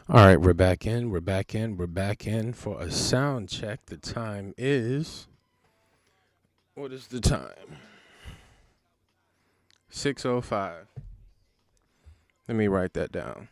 All right, we're back in. We're back in. We're back in for a sound check. The time is. What is the time? 6:05. Let me write that down.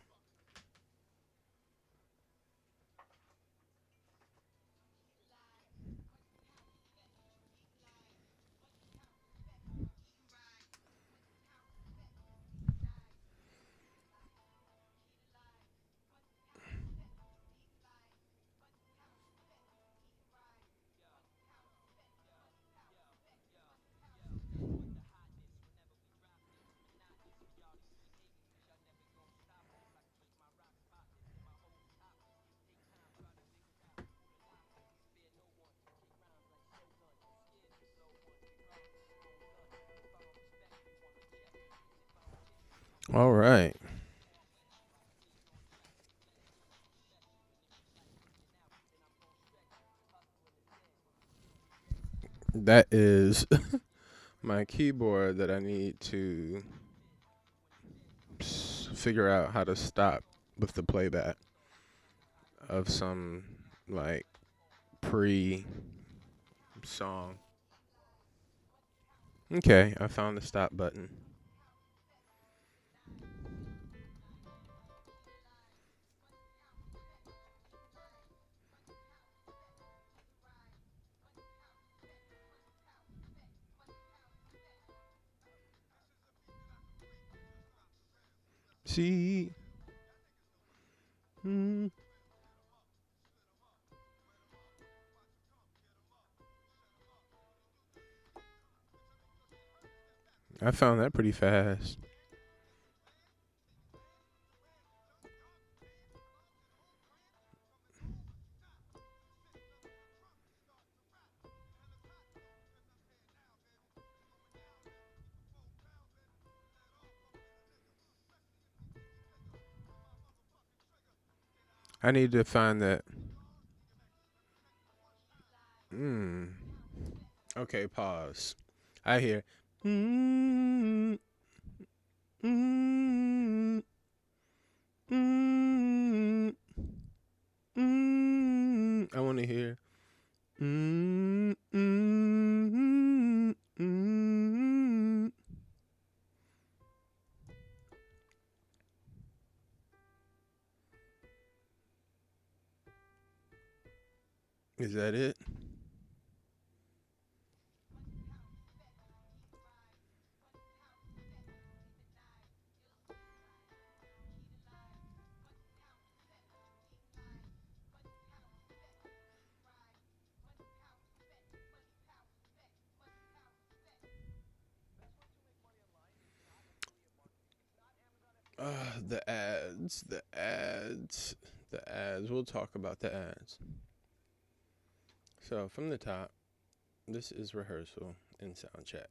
All right. That is my keyboard that I need to figure out how to stop with the playback of some like pre song. Okay, I found the stop button. See? Mm. I found that pretty fast. I need to find that. Mm. Okay, pause. I hear. Mm, mm, mm, I want to hear. Mm, mm, mm. Is that it? The ads, the ads, the ads. We'll talk about the ads. So from the top, this is rehearsal and sound check.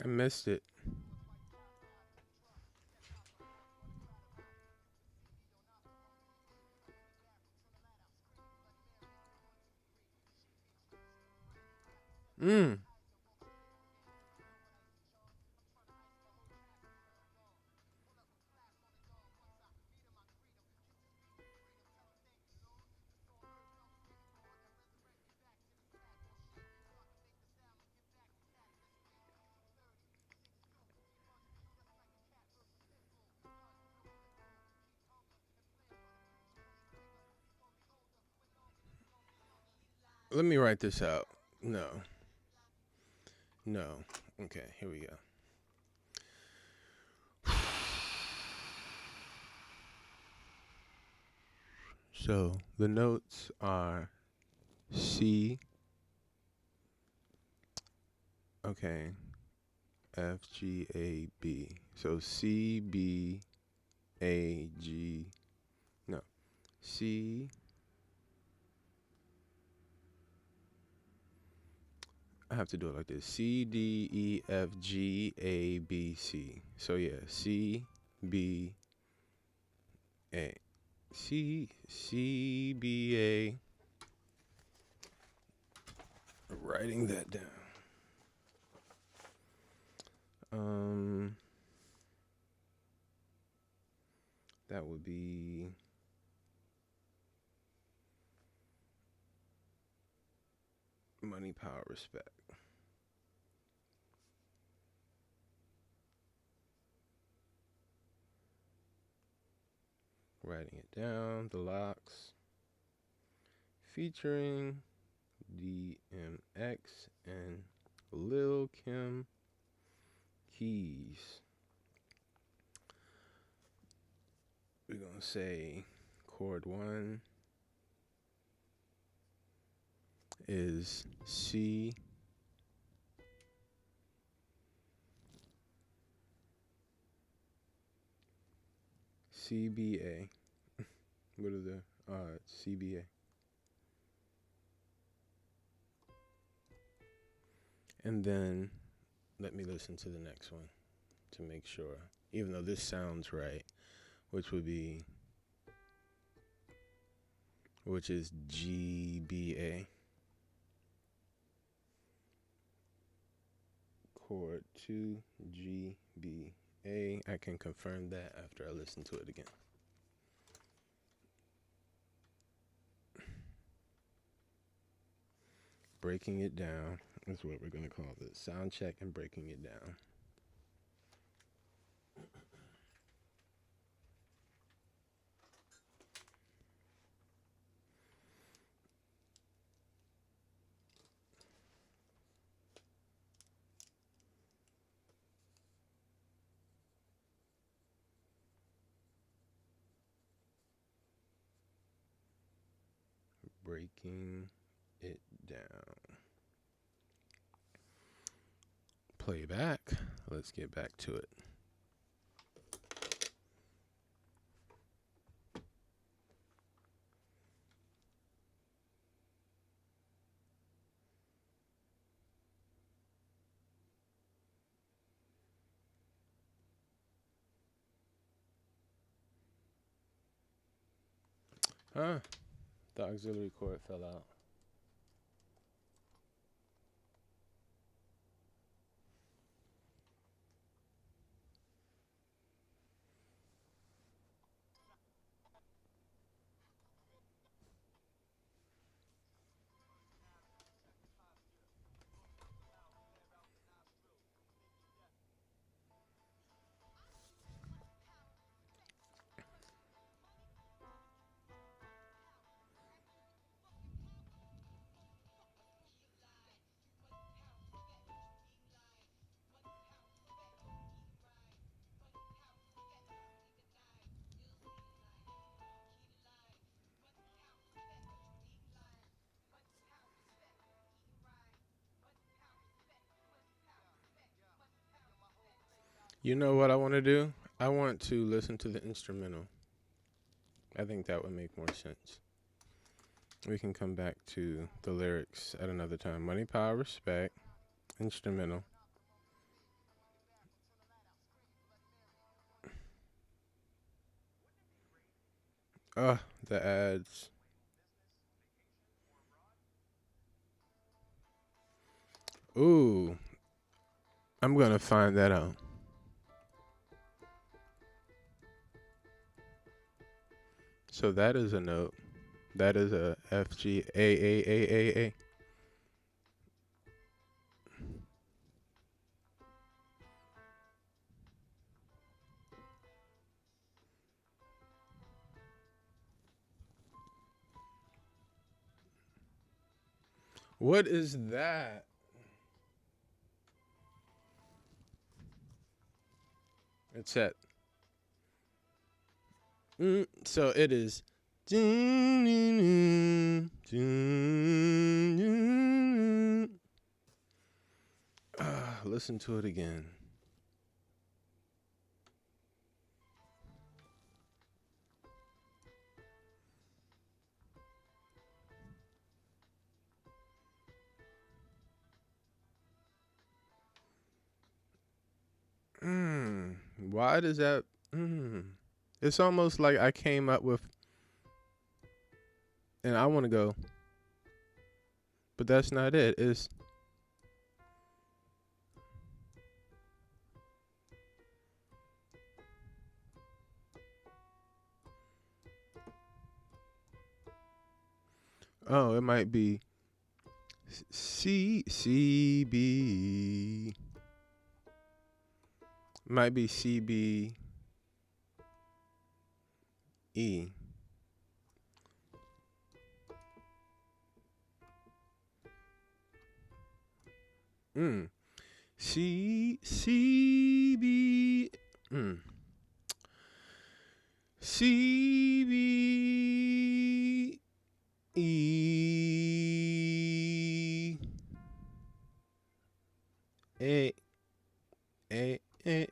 I missed it. Mm. Let me write this out. No. No. Okay, here we go. So the notes are C, okay, F, G, A, B. So C, B, A, G, no. C. I have to do it like this. C, D, E, F, G, A, B, C. So yeah, C, B, A. C, B, A. Writing that down. That would be money, power, respect. Writing it down. The Locks featuring DMX and Lil Kim Keys. We're gonna say chord 1 is C. CBA. What are the CBA? And then let me listen to the next one to make sure. Even though this sounds right, which is GBA. Chord 2, GBA. I can confirm that after I listen to it again. Breaking it down is what we're going to call this. Sound check and breaking it down. Breaking it down. Playback. Let's get back to it. The auxiliary cord fell out. You know what I want to do? I want to listen to the instrumental. I think that would make more sense. We can come back to the lyrics at another time. Money, power, respect, instrumental. The ads. Ooh, I'm going to find that out. So that is a note. That is a F, G, A. What is that? It's set. So it is. Listen to it again. Why does that? It's almost like I came up with, and I want to go, but that's not it. It's it might be CB. Might be CBE. CB. CBE. A. A. A.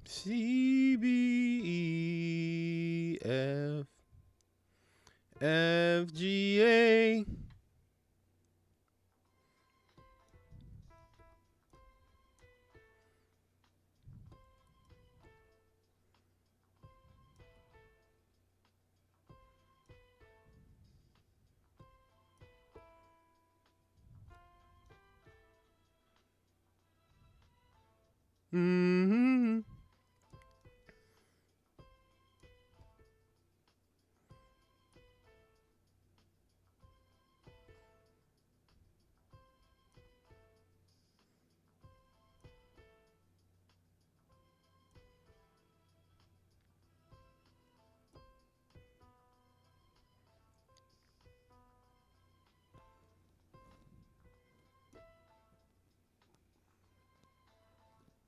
CBE. FGA.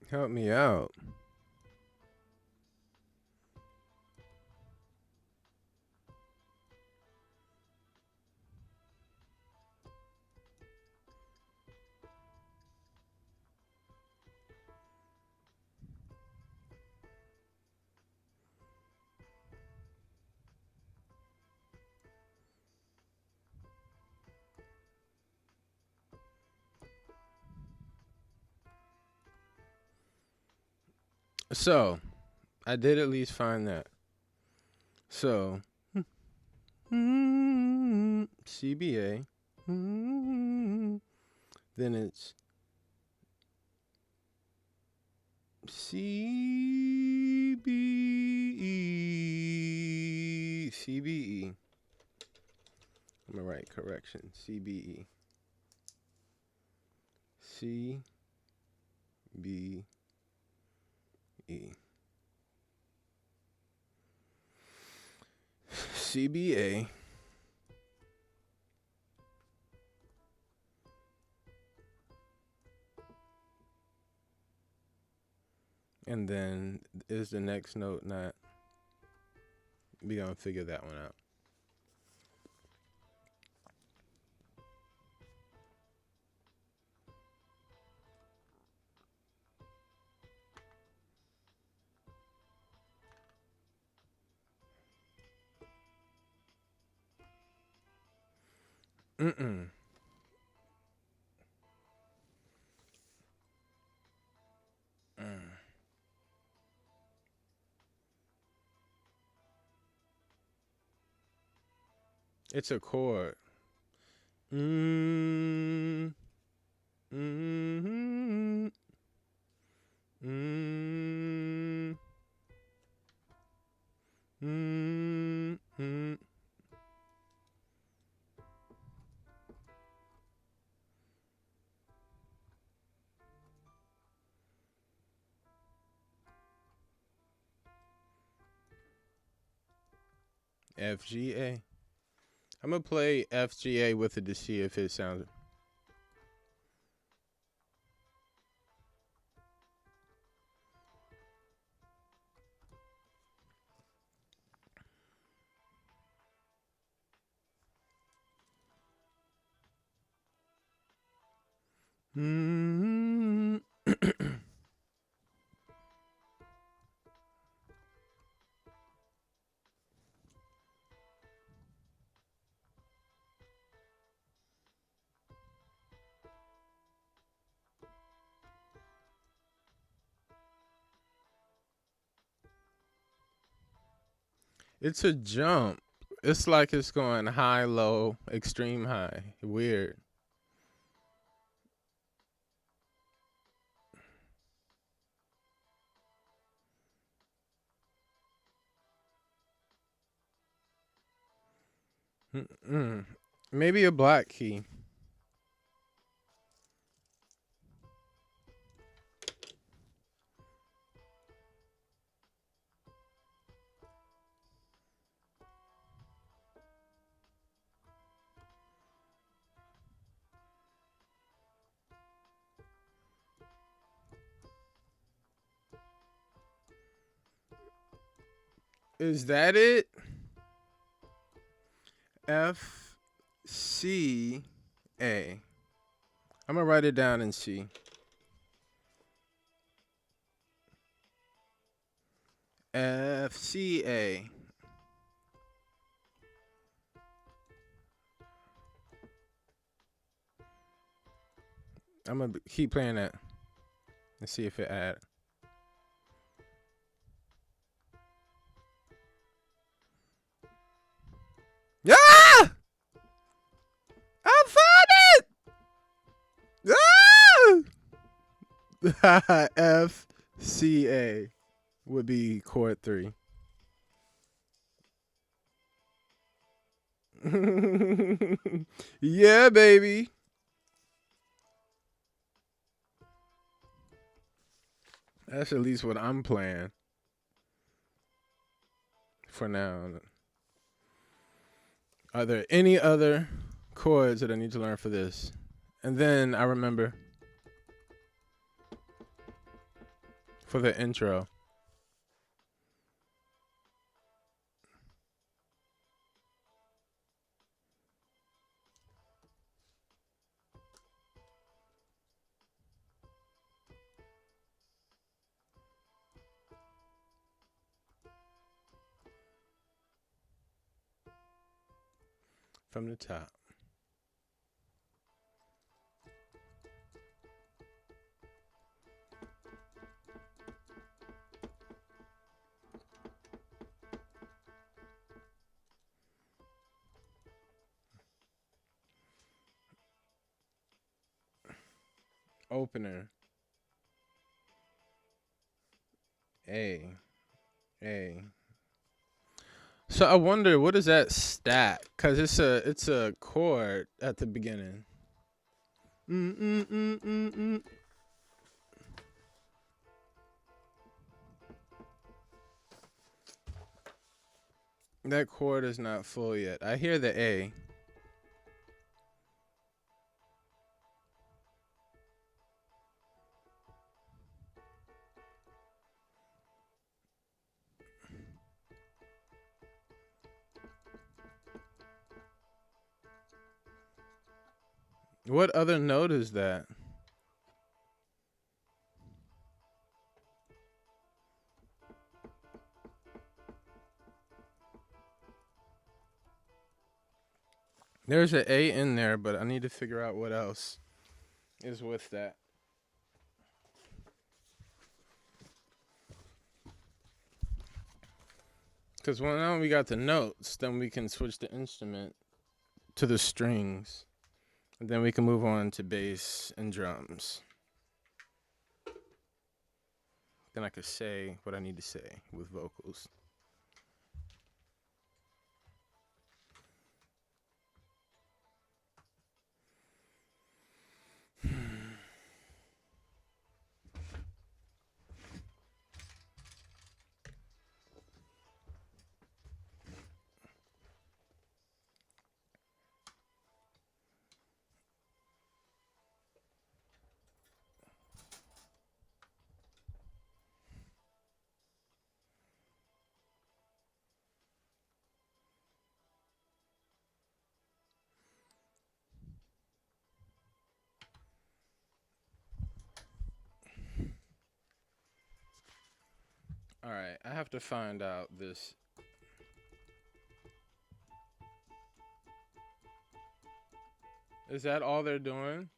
Help me out. So, I did at least find that. So, CBA. Then it's CBE. CBE. I'm going to write correction. CBE. CBE. CBA. And then is the next note not? We gonna figure that one out. It's a chord. Mm. Mm. Mm. Mm. Mm. FGA. I'm gonna play FGA with it to see if it sounds. Mm. It's a jump. It's like it's going high, low, extreme high. Weird. Mm-mm. Maybe a black key. Is that it? F C A. I'm gonna write it down and see. F C A. I'm gonna keep playing that and see if it add. Yeah! I found it! Ah! F C A would be chord 3. Yeah, baby. That's at least what I'm playing for now. Are there any other chords that I need to learn for this? And then I remember for the intro. From the top. Opener. A. So I wonder, what is that stat? Cause it's a chord at the beginning. That chord is not full yet. I hear the A. What other note is that? There's an A in there, but I need to figure out what else is with that. Because now we got the notes, then we can switch the instrument to the strings. And then we can move on to bass and drums. Then I could say what I need to say with vocals. All right, I have to find out this. Is that all they're doing?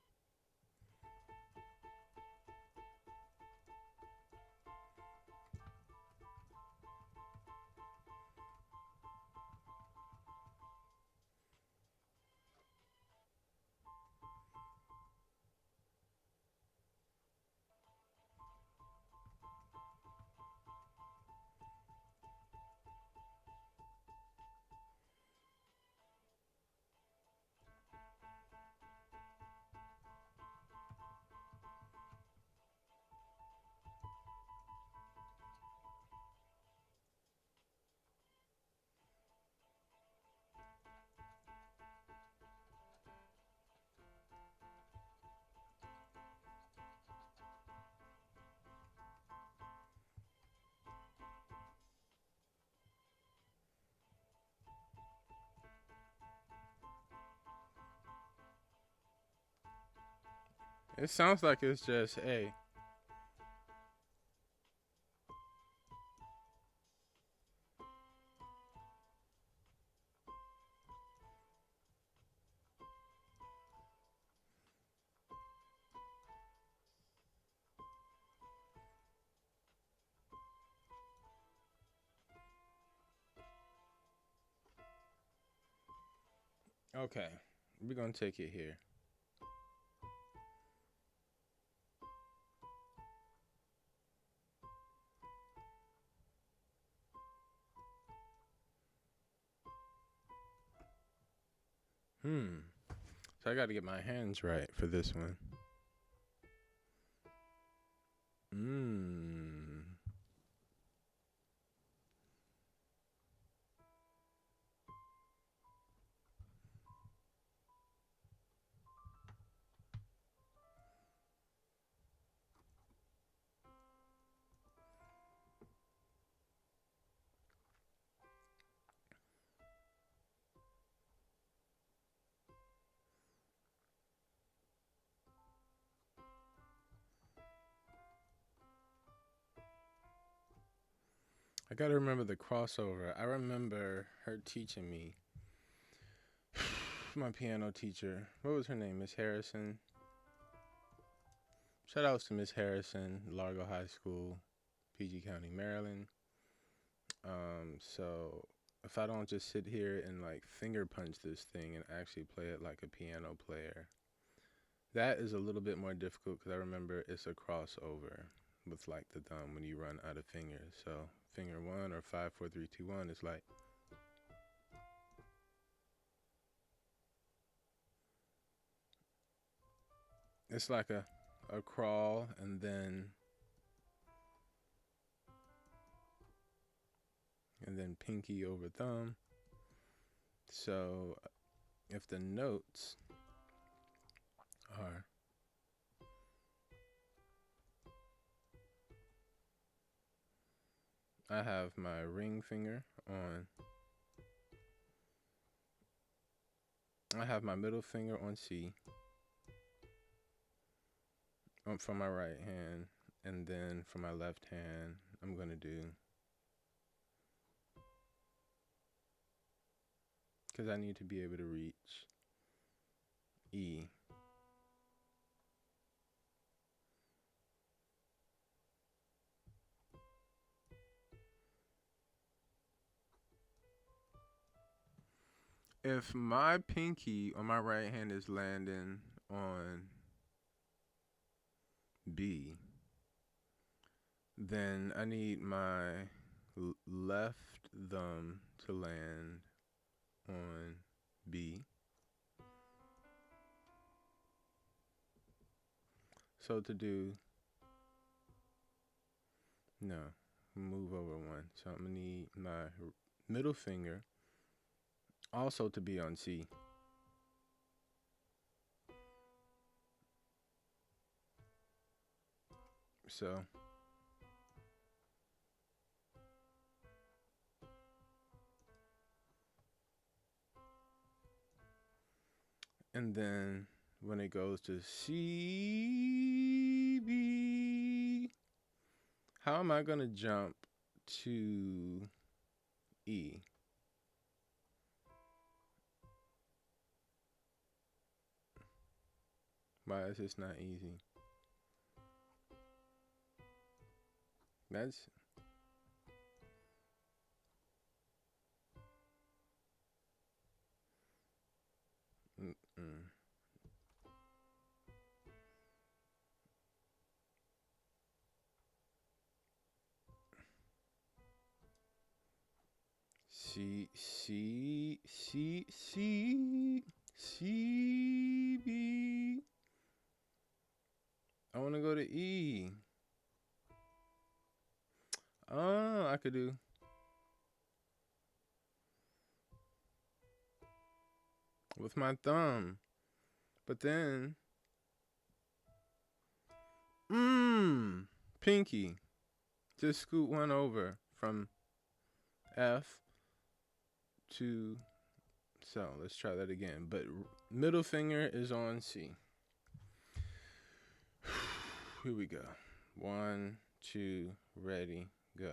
It sounds like it's just A. Okay, we're gonna take it here. So I got to get my hands right for this one. I got to remember the crossover. I remember her teaching me. My piano teacher. What was her name? Miss Harrison. Shout outs to Miss Harrison, Largo High School, PG County, Maryland. So if I don't just sit here and like finger punch this thing and actually play it like a piano player, that is a little bit more difficult because I remember it's a crossover with like the thumb when you run out of fingers. So finger 1 or 5, 4, 3, 2, 1 is like. It's like a crawl and then pinky over thumb. So if the notes are I have my ring finger on. I have my middle finger on C for my right hand, and then for my left hand, I'm going to do, because I need to be able to reach E. If my pinky on my right hand is landing on B, then I need my left thumb to land on B. So to do, move over one. So I'm going to need my middle finger also to be on C. So and then when it goes to C, B, how am I going to jump to E? Why is this not easy? That's C, C, C, C, C, B. I want to go to E. Oh, I could do. With my thumb. But then. Pinky. Just scoot one over from F to. So let's try that again. But middle finger is on C. Here we go. 1, 2, ready, go.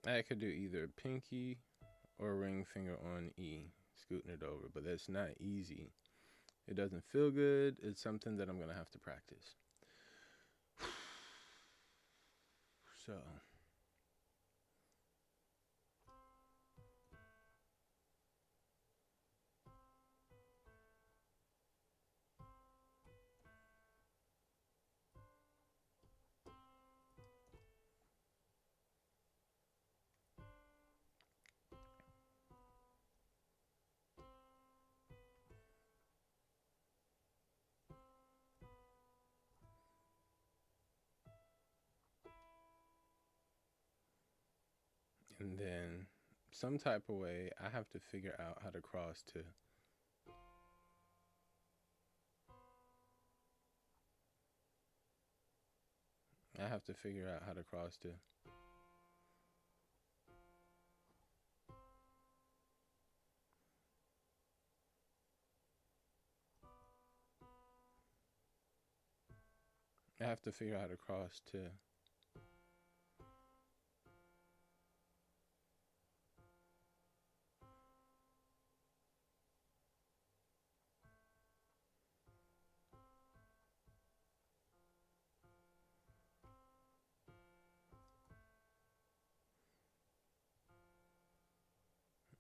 I could do either pinky or ring finger on E, scooting it over, but that's not easy. It doesn't feel good. It's something that I'm going to have to practice. So, and then some type of way, I have to figure out how to cross to. I have to figure out how to cross to. I have to figure out how to cross to.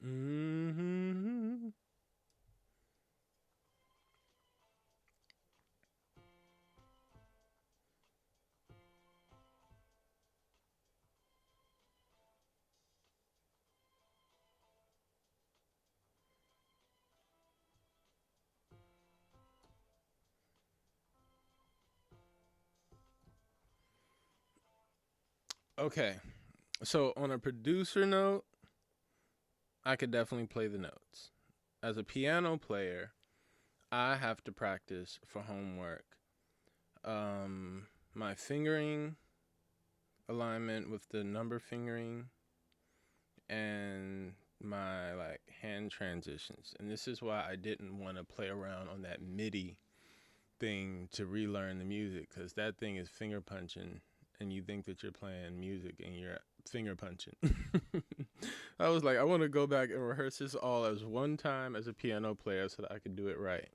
Mm-hmm. Okay, so on a producer note, I could definitely play the notes. As a piano player, I have to practice for homework. My fingering alignment with the number fingering and my like hand transitions. And this is why I didn't want to play around on that MIDI thing to relearn the music, because that thing is finger punching and you think that you're playing music and you're finger punching. I was like, I want to go back and rehearse this all as one time as a piano player so that I could do it right.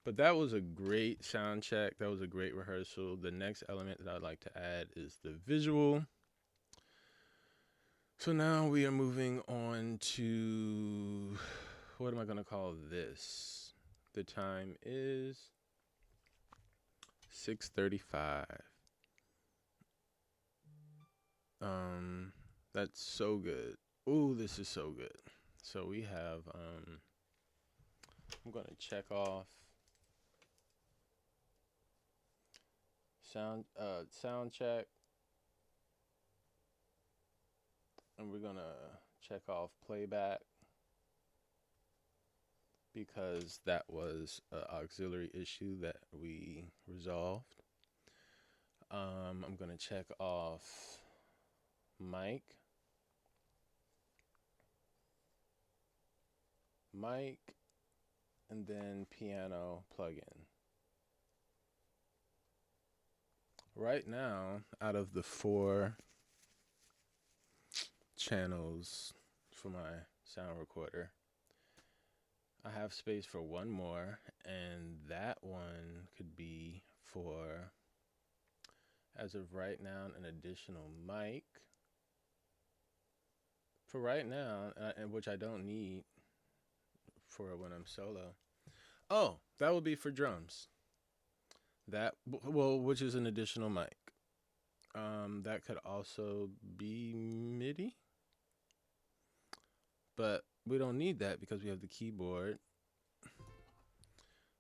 But that was a great sound check. That was a great rehearsal. The next element that I'd like to add is the visual. So now we are moving on to, what am I going to call this? The time is 6:35. That's so good. Ooh, this is so good. So we have, I'm going to check off sound check. And we're going to check off playback, because that was an auxiliary issue that we resolved. I'm going to check off mic, and then piano plugin. Right now, out of the 4 channels for my sound recorder, I have space for one more, and that one could be for, as of right now, an additional mic. For right now, and which I don't need for when I'm solo. Oh, that would be for drums. Which is an additional mic. That could also be MIDI, but we don't need that because we have the keyboard.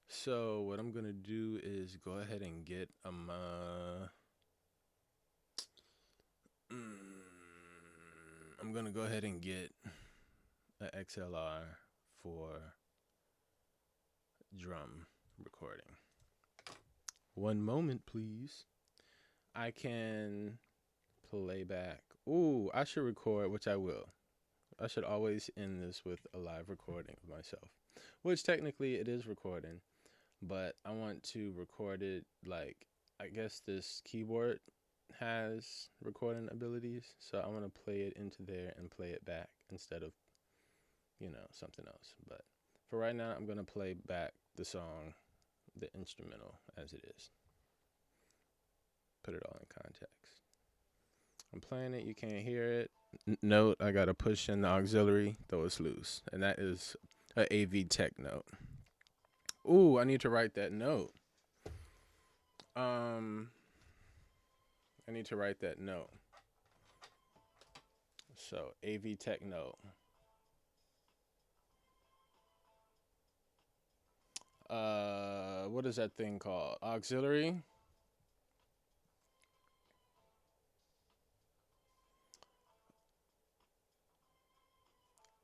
So what I'm gonna do is go ahead and get I'm going to go ahead and get an XLR for drum recording. One moment, please. I can play back. Ooh, I should record, which I will. I should always end this with a live recording of myself, which technically it is recording, but I want to record it like, I guess this keyboard has recording abilities, so I want to play it into there and play it back instead of, something else. But for right now, I'm going to play back the song, the instrumental as it is. Put it all in context. I'm playing it, you can't hear it. Note, I got to push in the auxiliary, though it's loose. And that is a AV Tech note. Ooh, I need to write that note. I need to write that note. So, AV Tech note. What is that thing called? Auxiliary?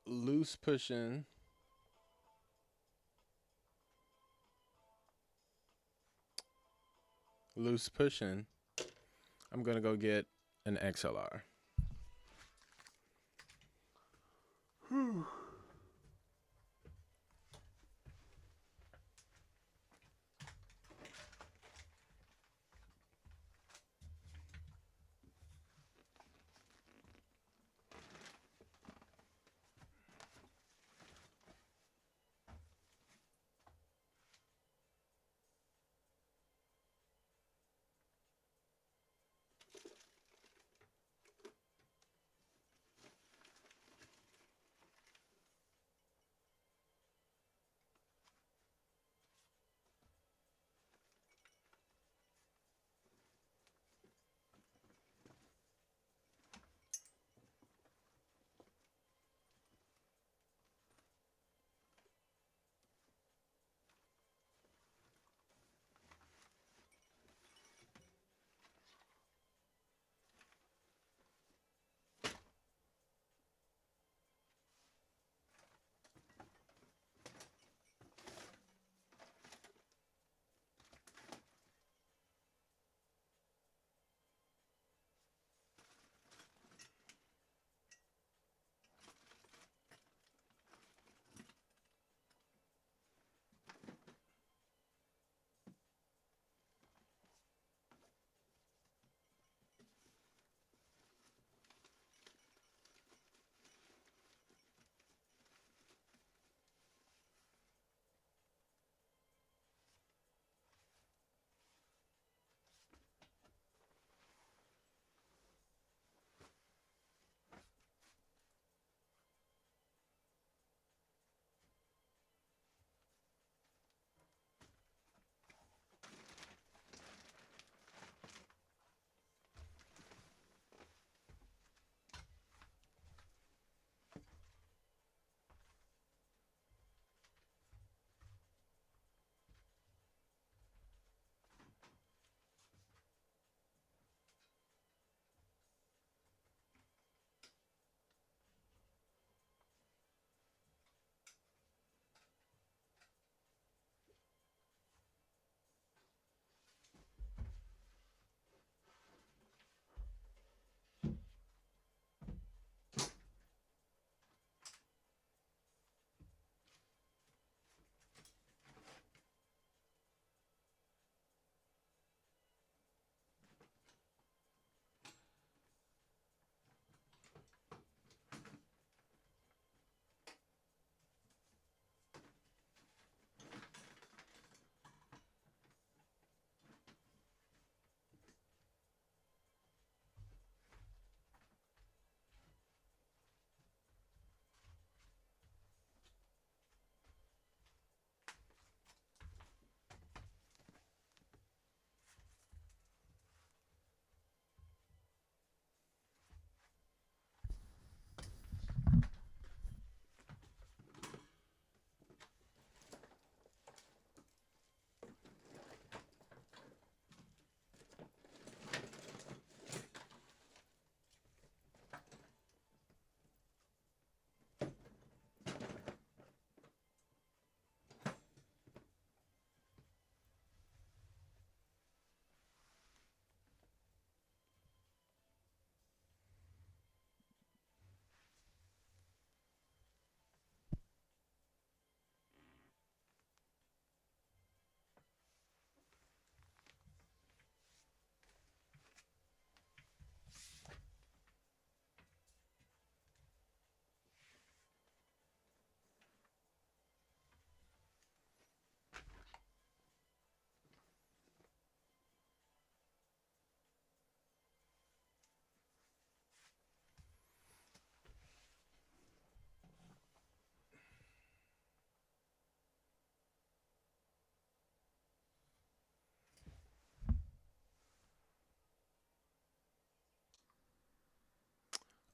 Loose pushing. Loose pushing. I'm going to go get an XLR. Whew.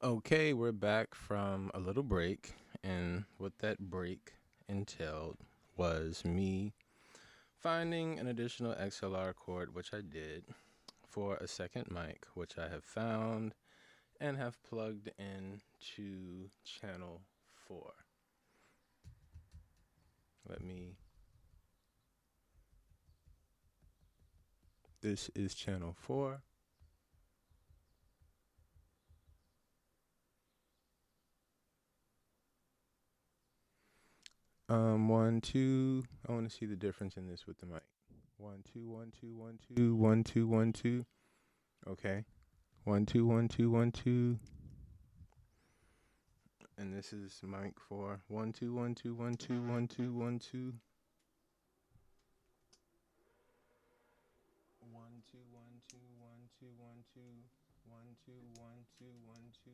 Okay, we're back from a little break, and what that break entailed was me finding an additional XLR cord, which I did, for a second mic, which I have found and have plugged in to channel 4. This is channel 4. One, two. I want to see the difference in this with the mic. 1, 2, 1, 2, 1, 2, 1, 2, 1, 2. Okay. 1, 2, 1, 2, 1, 2. And this is mic 4. 1, 2, 1, 2, 1, 2, 1, 2, 1, 2. 1, 2, 1, 2, 1, 2, 1, 2, 1, 2, 1, 2, 1, 2.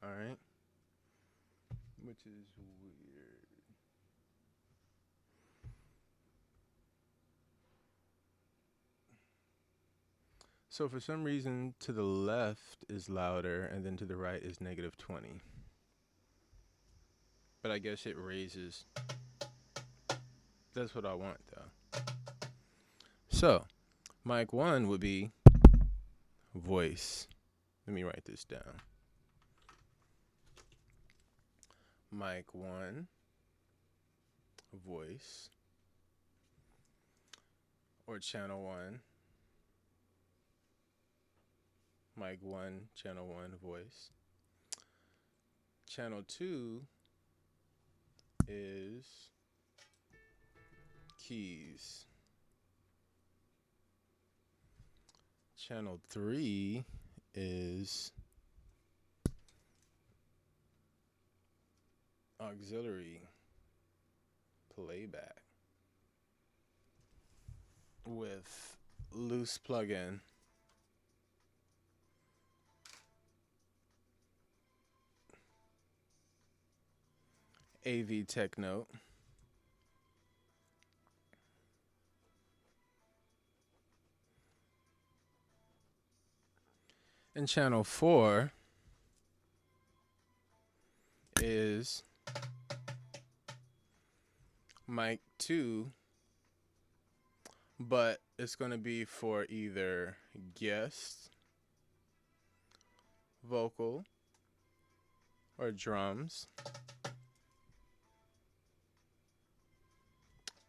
All right. Which is weird. So for some reason, to the left is louder, and then to the right is negative 20. But I guess it raises. That's what I want, though. So, mic 1 would be voice. Let me write this down. Mic 1, voice. Or channel 1. Mic 1, channel 1, voice. Channel 2 is keys. Channel 3 is auxiliary playback with loose plug-in. AV tech note. And channel 4 is mic 2, but it's going to be for either guest, vocal, or drums,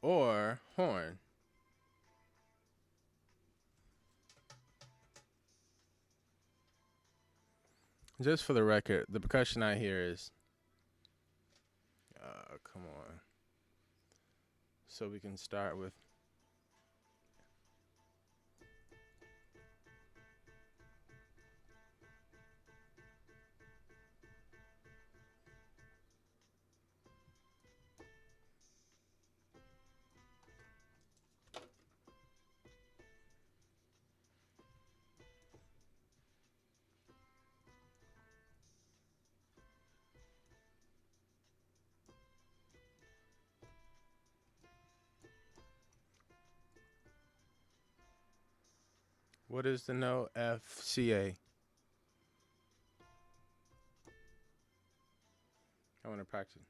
or horn. Just for the record, the percussion I hear is, come on. So we can start with, what is the note? F, C, A. I want to practice.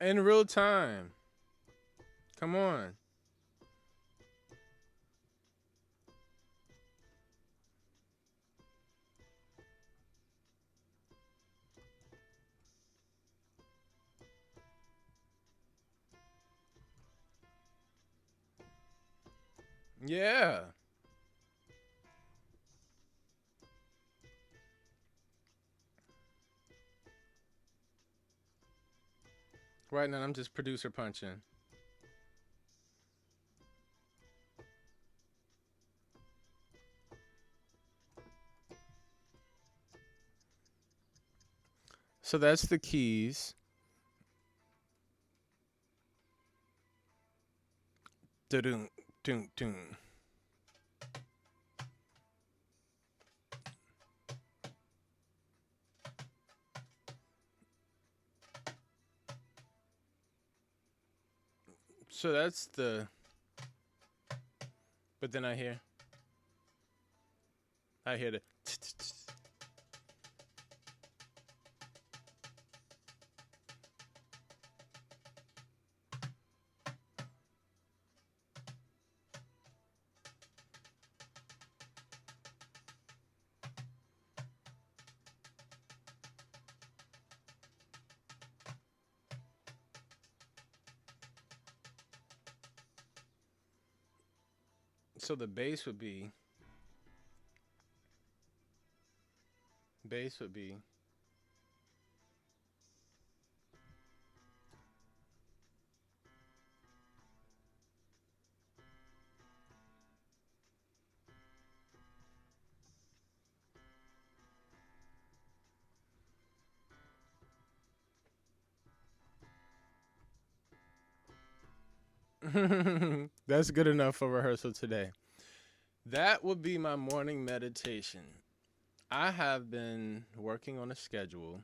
In real time. Come on. Yeah. Right now, I'm just producer punching. So that's the keys. Da-doom, doom, doom. So that's the. But then I hear the. So the bass would be. That's good enough for rehearsal today. That would be my morning meditation. I have been working on a schedule,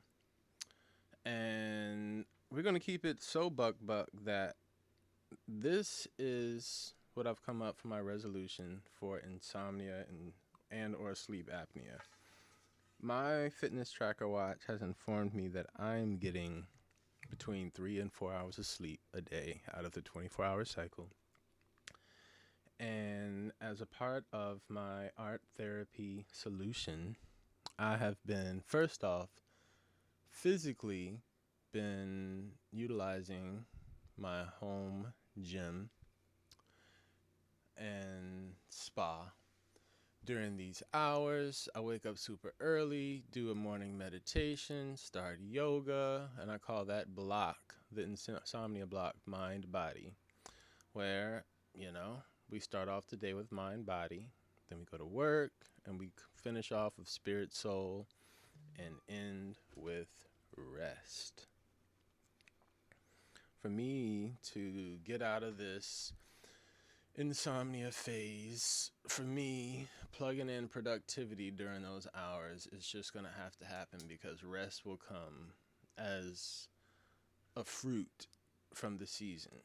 and we're going to keep it so buck that this is what I've come up for my resolution for insomnia and or sleep apnea. My fitness tracker watch has informed me that I'm getting between 3 and 4 hours of sleep a day out of the 24-hour cycle. And as a part of my art therapy solution, I have been, first off, physically been utilizing my home gym and spa. During these hours, I wake up super early, do a morning meditation, start yoga, and I call that block, the insomnia block, mind body, where, we start off the day with mind body, then we go to work, and we finish off with spirit soul, and end with rest. For me to get out of this insomnia phase, for me, plugging in productivity during those hours is just going to have to happen because rest will come as a fruit from the season.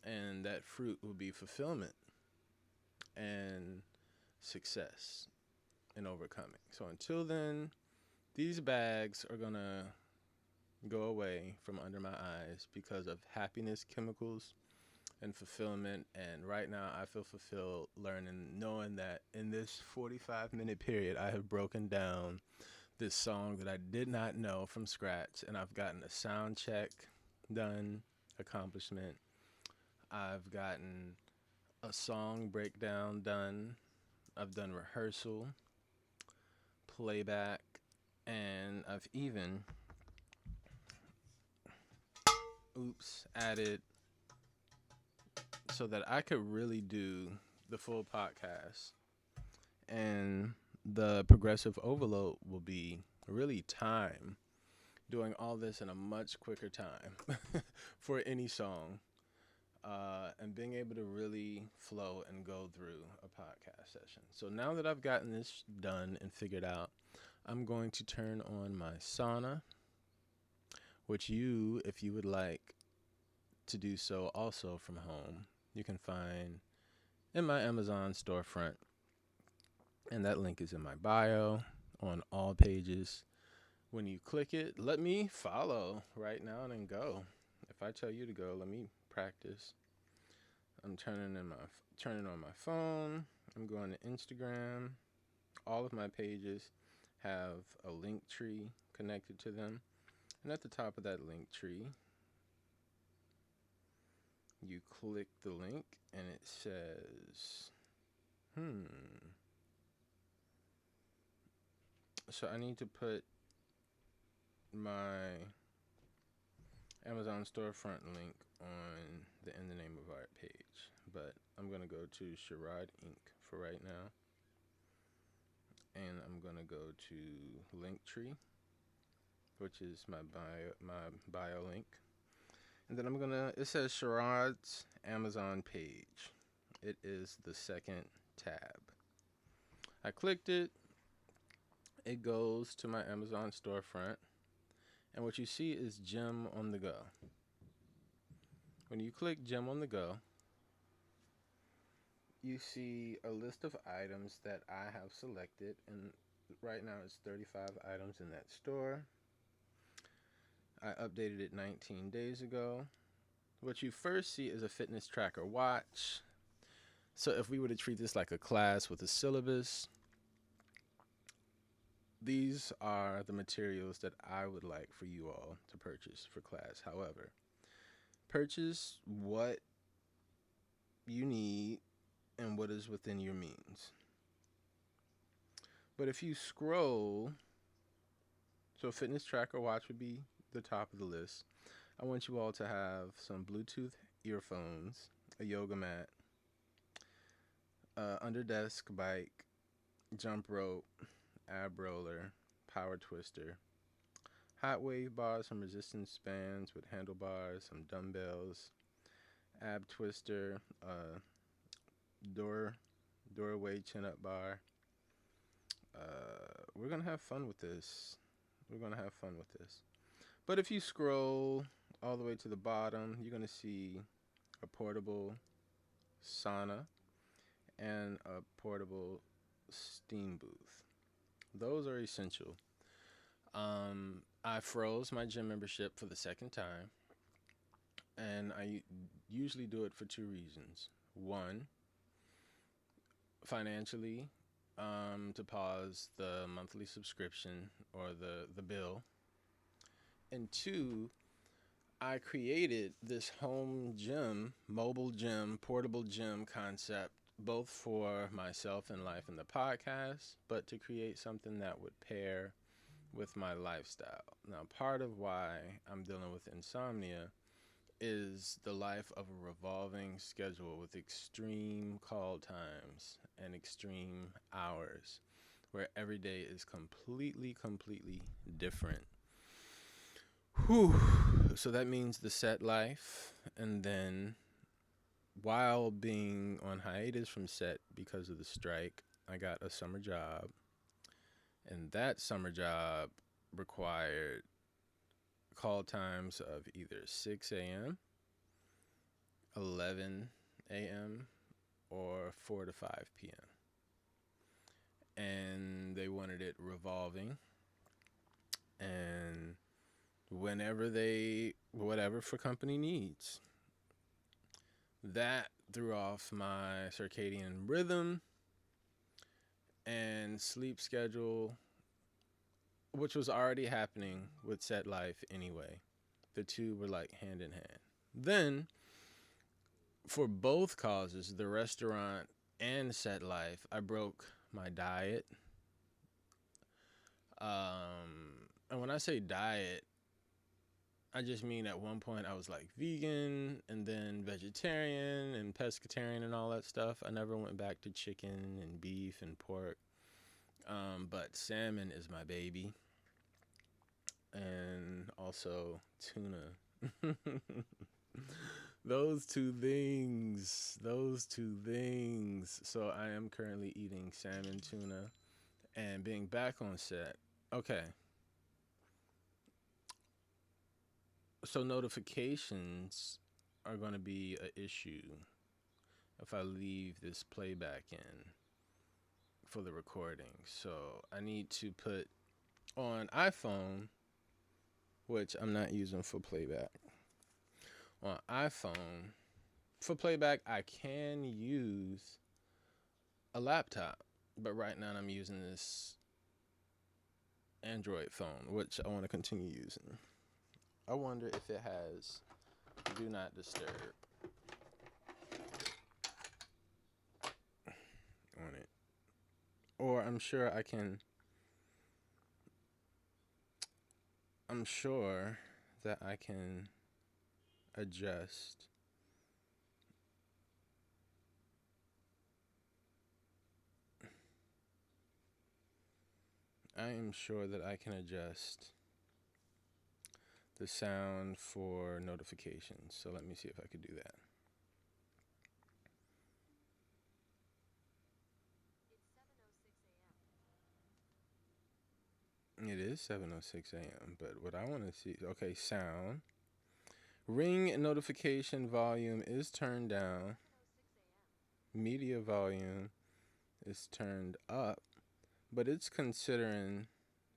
And that fruit will be fulfillment and success and overcoming. So until then, these bags are going to go away from under my eyes because of happiness chemicals and fulfillment. And right now I feel fulfilled knowing that in this 45-minute period I have broken down this song that I did not know from scratch, and I've gotten a sound check done, accomplishment. I've gotten a song breakdown done. I've done rehearsal, playback, and I've even added so that I could really do the full podcast. And the progressive overload will be really time doing all this in a much quicker time for any song. And being able to really flow and go through a podcast session. So now that I've gotten this done and figured out, I'm going to turn on my sauna, which if you would like to do so also from home, you can find in my Amazon storefront. And that link is in my bio on all pages. When you click it, let me follow right now and then go. If I tell you to go, let me practice. I'm turning on my phone. I'm going to Instagram. All of my pages have a link tree connected to them. And at the top of that link tree, you click the link and it says, So I need to put my Amazon storefront link on the In the Name of Art page, but I'm going to go to Sherrod Inc. for right now, and I'm going to go to Linktree, which is my bio link, and then it says Sherrod's Amazon page. It is the second tab. I clicked it. It goes to my Amazon storefront. And what you see is Gym on the Go. When you click Gym on the Go, you see a list of items that I have selected, and right now it's 35 items in that store. I updated it 19 days ago. What you first see is a fitness tracker watch. So if we were to treat this like a class with a syllabus, these are the materials that I would like for you all to purchase for class. However, purchase what you need and what is within your means. But if you scroll, so fitness tracker watch would be the top of the list. I want you all to have some Bluetooth earphones, a yoga mat, under desk bike, jump rope, ab roller, power twister, hot wave bars, some resistance bands with handlebars, some dumbbells, ab twister, doorway chin up bar. We're gonna have fun with this. But if you scroll all the way to the bottom, you're gonna see a portable sauna and a portable steam booth. Those are essential. I froze my gym membership for the second time, and I usually do it for two reasons. One, financially, to pause the monthly subscription or the bill. And two, I created this home gym, mobile gym, portable gym concept, both for myself and Life in the Podcast, but to create something that would pair with my lifestyle. Now, part of why I'm dealing with insomnia is the life of a revolving schedule with extreme call times and extreme hours, where every day is completely different. Whew. So that means the set life, and then while being on hiatus from set because of the strike, I got a summer job, and that summer job required call times of either 6 a.m., 11 a.m., or 4 to 5 p.m. And they wanted it revolving, and whatever for company needs. That threw off my circadian rhythm and sleep schedule, which was already happening with set life anyway. The two were like hand in hand. Then, for both causes, the restaurant and set life, I broke my diet. And when I say diet, I just mean at one point I was like vegan and then vegetarian and pescatarian and all that stuff. I never went back to chicken and beef and pork. But salmon is my baby. And also tuna. Those two things. So I am currently eating salmon, tuna, and being back on set. Okay. So notifications are going to be an issue if I leave this playback in for the recording. So I need to put on iPhone, which I'm not using for playback. On iPhone, for playback, I can use a laptop, but right now I'm using this Android phone, which I want to continue using. I wonder if it has do not disturb on it. Or I'm sure that I can adjust the sound for notifications. So let me see if I could do that. It is 7:06 a.m. But what I want to see, okay, sound, Ring notification volume is turned down. Media volume is turned up, but it's considering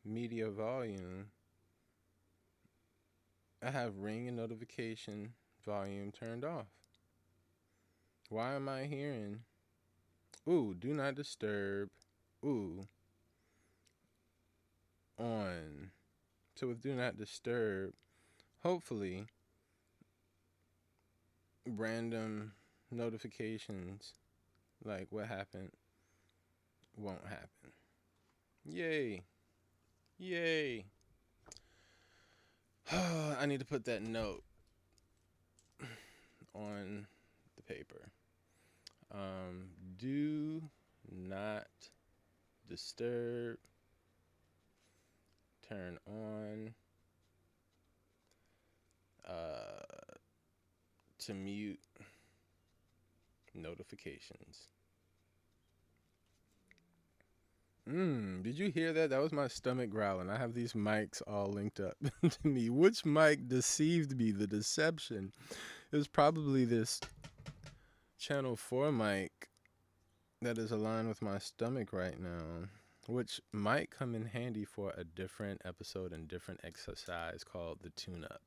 media volume. I have ring and notification volume turned off. Why am I hearing, ooh, do not disturb, ooh, on? So with do not disturb, hopefully random notifications like what happened won't happen. Yay. Yay. I need to put that note on the paper. Do not disturb. Turn on. To mute notifications. Did you hear that? That was my stomach growling. I have these mics all linked up to me. Which mic deceived me? The deception. It was probably this channel 4 mic that is aligned with my stomach right now, which might come in handy for a different episode and different exercise called the tune-up.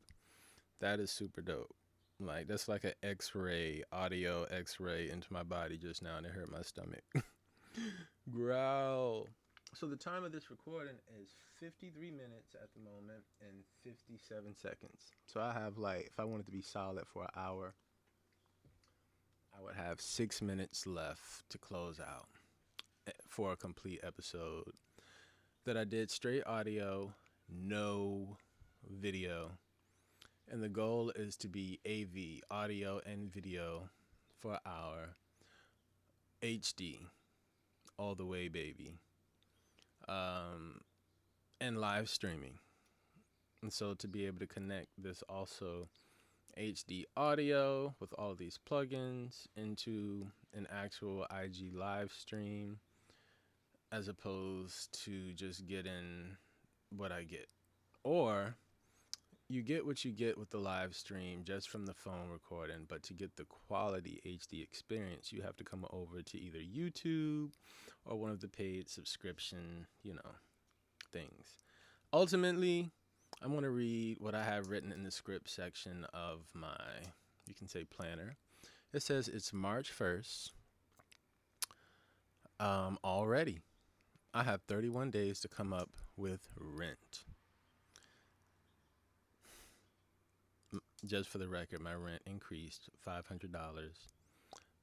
That is super dope. Like, that's like an X-ray, audio X-ray into my body just now, and it hurt my stomach. Growl. So the time of this recording is 53 minutes at the moment and 57 seconds. So I have, like, if I wanted to be solid for an hour, I would have 6 minutes left to close out for a complete episode that I did straight audio, no video. And the goal is to be AV, audio and video, for our HD, all the way, baby, and live streaming. And so to be able to connect this also HD audio with all these plugins into an actual IG live stream, as opposed to just getting what I get. Or you get what you get with the live stream just from the phone recording, but to get the quality HD experience, you have to come over to either YouTube or one of the paid subscription, things. Ultimately, I'm going to read what I have written in the script section of my, you can say, planner. It says it's March 1st. Already, I have 31 days to come up with rent. Just for the record, my rent increased $500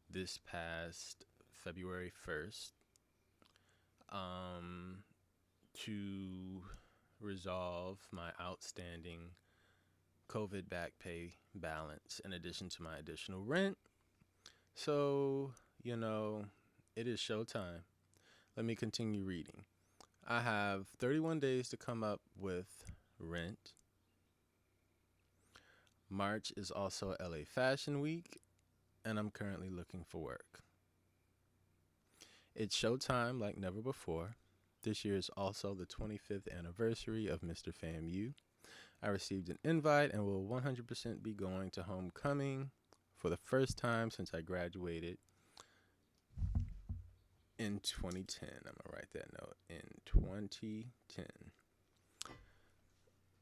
this past February 1st to resolve my outstanding COVID back pay balance in addition to my additional rent. So, it is showtime. Let me continue reading. I have 31 days to come up with rent. March is also LA Fashion Week, and I'm currently looking for work. It's showtime like never before. This year is also the 25th anniversary of Mr. FAMU. I received an invite and will 100% be going to homecoming for the first time since I graduated in 2010. I'm going to write that note. In 2010.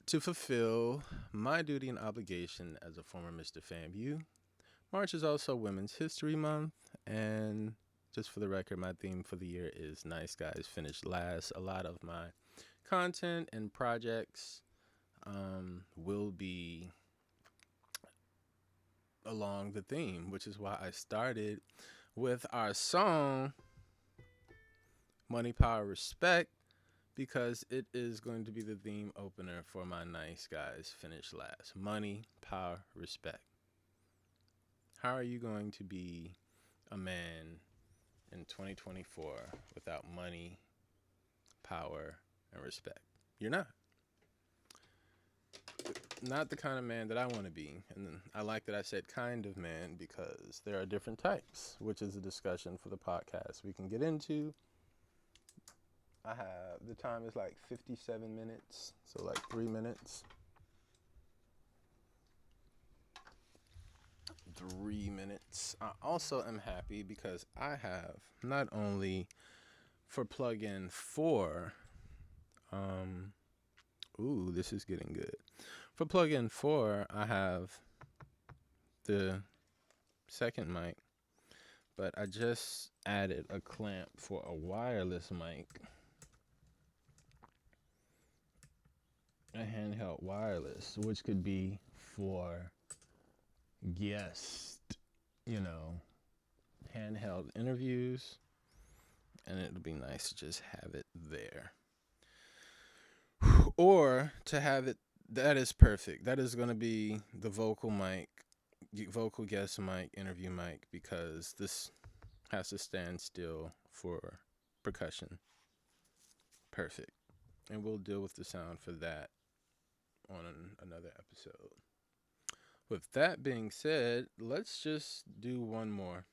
To fulfill my duty and obligation as a former Mr. FAMU, March is also Women's History Month, and just for the record, my theme for the year is Nice Guys Finish Last. A lot of my content and projects will be along the theme, which is why I started with our song, Money, Power, Respect, because it is going to be the theme opener for my Nice Guys Finish Last. Money, power, respect. How are you going to be a man in 2024 without money, power, and respect? You're not. Not the kind of man that I want to be. And I like that I said kind of man because there are different types, which is a discussion for the podcast we can get into. The time is like 57 minutes, so like 3 minutes. 3 minutes. I also am happy because I have not only for plugin 4, this is getting good. For plugin 4, I have the second mic, but I just added a clamp for a wireless mic, a handheld wireless, which could be for guest, handheld interviews, and it'll be nice to just have it there. Or to have it, that is perfect. That is going to be the vocal guest mic, interview mic, because this has to stand still for percussion. Perfect. And we'll deal with the sound for that on another episode. With that being said, let's just do one more.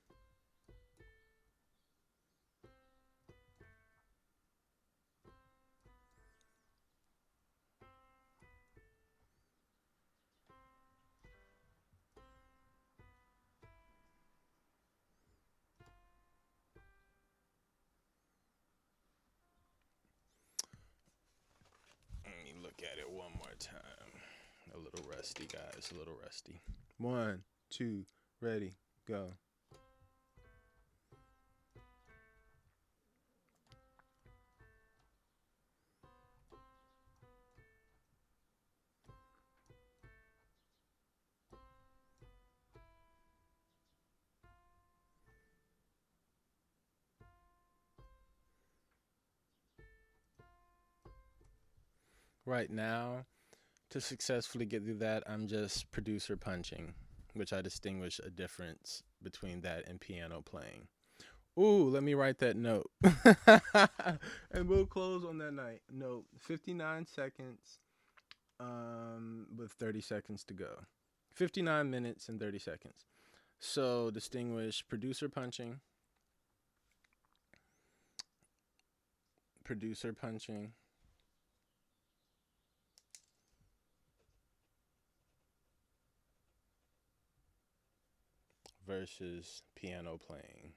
Let me look at it one more time. A little rusty, guys, a little rusty. 1, 2, ready, go. Right now, to successfully get through that, I'm just producer punching, which I distinguish a difference between that and piano playing. Ooh, let me write that note. And we'll close on that note. 59 seconds with 30 seconds to go. 59 minutes and 30 seconds. So distinguish producer punching, versus piano playing.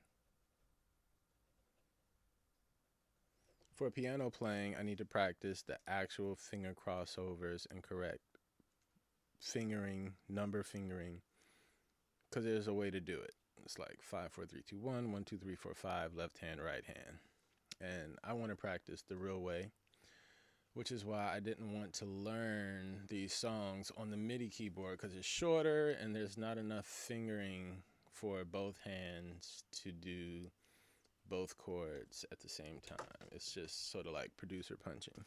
For piano playing, I need to practice the actual finger crossovers and correct fingering, number fingering, because there's a way to do it. It's like 5, 4, 3, 2, 1, 1, 2, 3, 4, 5, left hand, right hand. And I want to practice the real way, which is why I didn't want to learn these songs on the MIDI keyboard, because it's shorter and there's not enough fingering for both hands to do both chords at the same time. It's just sort of like producer punching.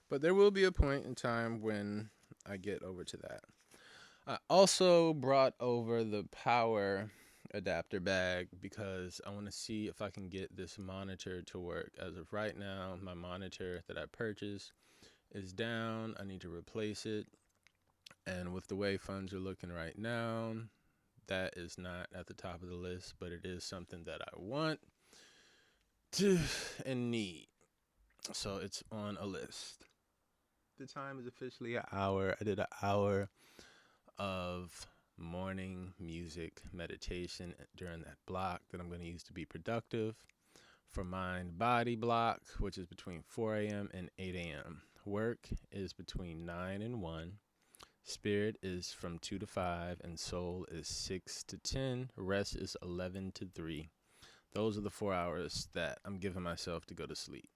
But there will be a point in time when I get over to that. I also brought over the power adapter bag because I want to see if I can get this monitor to work. As of right now, my monitor that I purchased is down. I need to replace it. And with the way funds are looking right now, that is not at the top of the list, but it is something that I want to and need. So it's on a list. The time is officially an hour. I did an hour of morning music meditation during that block that I'm going to use to be productive. For mind body block, which is between 4 a.m. and 8 a.m. Work is between 9 and 1. Spirit is from 2 to 5, and soul is 6 to 10. Rest is 11 to 3. Those are the 4 hours that I'm giving myself to go to sleep.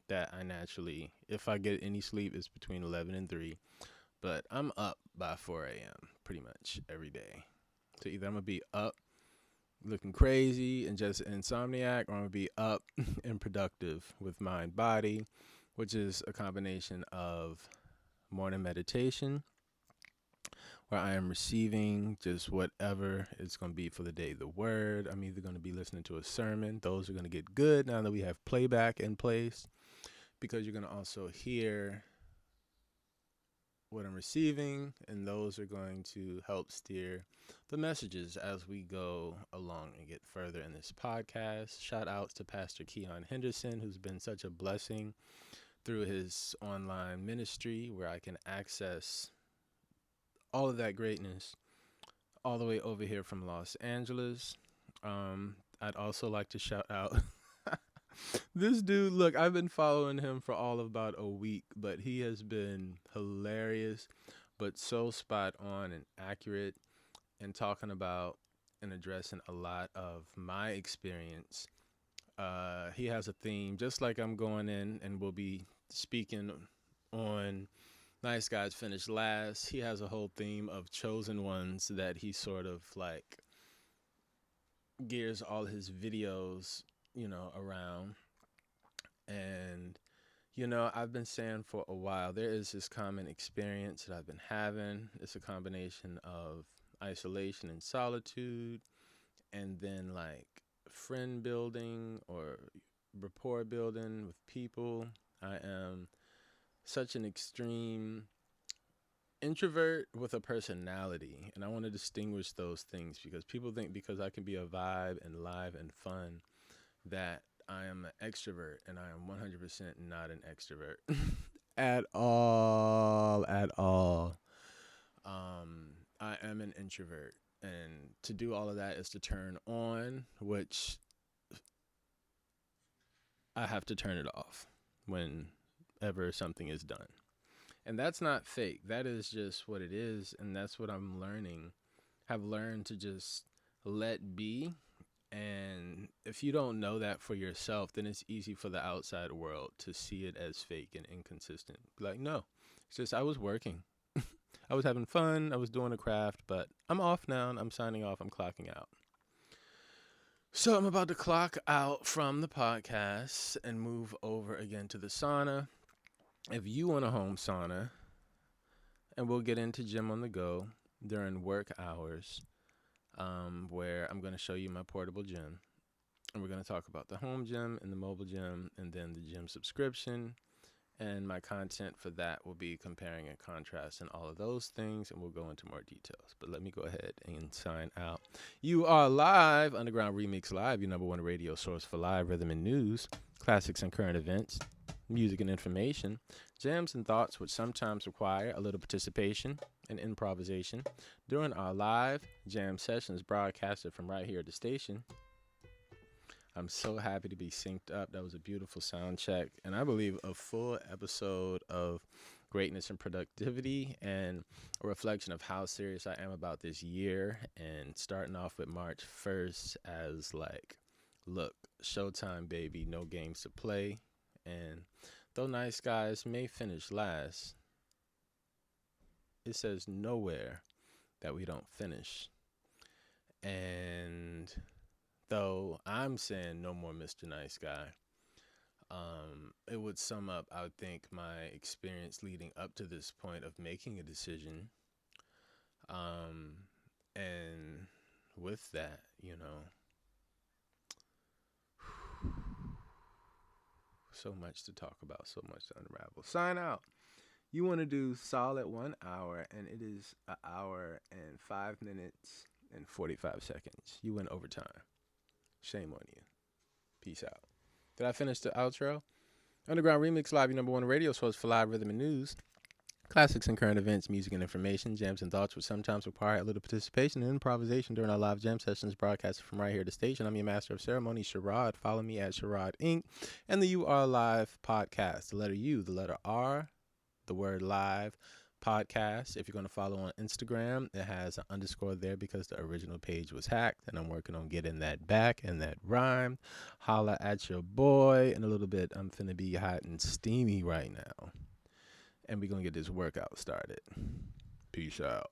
That I naturally, if I get any sleep, it's between 11 and 3. But I'm up by 4 a.m. pretty much every day. So either I'm going to be up looking crazy and just insomniac, or I'm going to be up and productive with mind body, which is a combination of morning meditation, where I am receiving just whatever it's going to be for the day. The word, I'm either going to be listening to a sermon. Those are going to get good now that we have playback in place, because you're going to also hear what I'm receiving, and those are going to help steer the messages as we go along and get further in this podcast. Shout outs to Pastor Keon Henderson, who's been such a blessing through his online ministry, where I can access all of that greatness all the way over here from Los Angeles. I'd also like to shout out this dude. Look, I've been following him for all of about a week, but he has been hilarious, but so spot on and accurate, and talking about and addressing a lot of my experience. He has a theme, just like I'm going in and will be speaking on Nice Guys Finish Last. He has a whole theme of chosen ones that he sort of like gears all his videos, around. And, I've been saying for a while, there is this common experience that I've been having. It's a combination of isolation and solitude, and then like friend building or rapport building with people. I am such an extreme introvert with a personality, and I want to distinguish those things because people think because I can be a vibe and live and fun that I am an extrovert, and I am 100% not an extrovert at all, at all. I am an introvert, and to do all of that is to turn on, which I have to turn it off whenever something is done. And that's not fake. That is just what it is, and that's what I'm learning. Have learned to just let be. And if you don't know that for yourself, then it's easy for the outside world to see it as fake and inconsistent. Like, no, it's just I was working. I was having fun. I was doing a craft, but I'm off now, and I'm signing off. I'm clocking out. So I'm about to clock out from the podcast and move over again to the sauna. If you want a home sauna, and we'll get into gym on the go during work hours, where I'm going to show you my portable gym. And we're going to talk about the home gym and the mobile gym, and then the gym subscription. And my content for that will be comparing and contrasting all of those things, and we'll go into more details. But let me go ahead and sign out. You are live, Underground Remix Live, your number one radio source for live rhythm and news, classics and current events, music and information, jams and thoughts which sometimes require a little participation and improvisation during our live jam sessions broadcasted from right here at the station. I'm so happy to be synced up. That was a beautiful sound check, and I believe a full episode of greatness and productivity, and a reflection of how serious I am about this year, and starting off with March 1st as like, look, showtime, baby, no games to play. And though Nice Guys may finish last, it says nowhere that we don't finish. And though I'm saying no more Mr. Nice Guy, it would sum up, I would think, my experience leading up to this point of making a decision. And with that, so much to talk about, so much to unravel. Sign out. You want to do solid 1 hour, and it is 1 hour and 5 minutes and 45 seconds. You went overtime. Shame on you. Peace out. Did I finish the outro? Underground Remix Live, your number one radio source for live rhythm and news, classics and current events, music and information, jams and thoughts which sometimes require a little participation and improvisation during our live jam sessions broadcasted from right here at the station. I'm your master of ceremonies, Sherrod. Follow me at Sherrod Inc. and the URLivePodcast. The letter U, the letter R, the word live, podcast. If you're going to follow on Instagram, it has an underscore there because the original page was hacked, and I'm working on getting that back and that rhyme. Holla at your boy. In a little bit, I'm finna be hot and steamy right now, and we're going to get this workout started. Peace out.